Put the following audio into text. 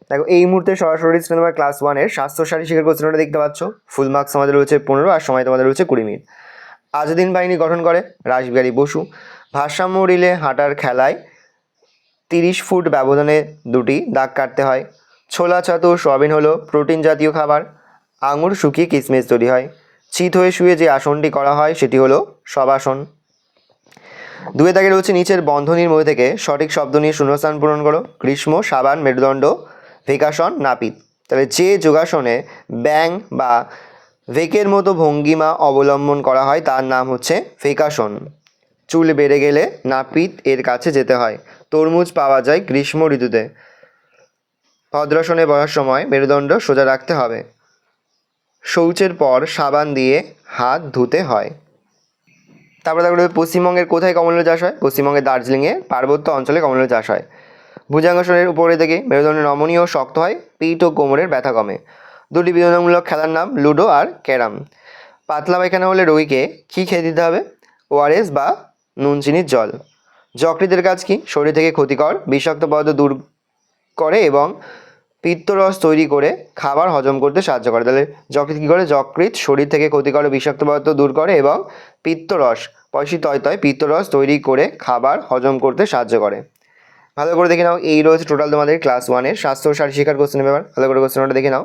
দেখো এই মুহূর্তে সরাসরি তোমার ক্লাস 1-এর স্বাস্থ্য সারী শিক্ষার কোশ্চেনটা দেখতে পাচ্ছ। ফুল মার্কস আমাদের রয়েছে 15 আর সময় তোমাদের রয়েছে 20 মিনিট। আজাদিন বাহিনী গঠন করে রাসবিহারী বসু। ভারসাম্য রিলে হাঁটার খেলায় 30 ফুট ব্যবধানে 2টি দাগ কাটতে হয়। ছোলা ছাতু সয়াবিন হলো প্রোটিন জাতীয় খাবার। আঙুর শুকিয়ে কিশমিশ তৈরি হয়। চিত হয়ে শুয়ে যে আসনটি করা হয় সেটি হলো শবাসন। 2 দাগে রয়েছে নিচের বন্ধনীর মধ্যে থেকে সঠিক শব্দ নিয়ে শূন্যস্থান পূরণ করো। গ্রীষ্ম, সাবান, মেরুদণ্ড, ভেকাসন, নাপিত। তাহলে যে যোগাসনে ব্যাং বা ভেকের মতো ভঙ্গিমা অবলম্বন করা হয় তার নাম হচ্ছে ভেকাসন। চুল বেড়ে গেলে নাপিত এর কাছে যেতে হয়। তরমুজ পাওয়া যায় গ্রীষ্ম ঋতুতে। ভদ্রাসনে বসার সময় মেরুদণ্ড সোজা রাখতে হবে। শৌচের পর সাবান দিয়ে হাত ধুতে হয়। তারপরে দেখো পশ্চিমবঙ্গের কোথায় কমলালেবু চাষ হয়? পশ্চিমবঙ্গের দার্জিলিংয়ে পার্বত্য অঞ্চলে কমলালেবু চাষ হয়। ভুজাঙ্গাসনের উপরে থেকে মেরুদণ্ড নমনীয় ও শক্ত হয়। পিঠ ও কোমরের ব্যথা কমে। 2টি বিনোদনমূলক খেলার নাম লুডো আর ক্যারাম। পাতলা পায়খানা হলে রোগীকে কী খেয়ে দিতে হবে? ওআরএস বা নুন চিনির জল। যকৃতের কাজ কি? শরীর থেকে ক্ষতিকর বিষাক্ত পদার্থ দূর করে এবং পিত্তরস তৈরি করে খাবার হজম করতে সাহায্য করে। তাহলে যকৃৎ কী করে? যকৃৎ শরীর থেকে ক্ষতিকর বিষাক্ত পদার্থ দূর করে এবং পিত্তরস পয়সী তয় পিত্তরস তৈরি করে খাবার হজম করতে সাহায্য করে। ভালো করে দেখে নাও, এই রয়েছে টোটাল তোমাদের ক্লাস 1-এর স্বাস্থ্য ও শারীরিক শিক্ষার কোশ্চেনের ব্যাপার। ভালো করে কোশ্চেনটা দেখে নাও।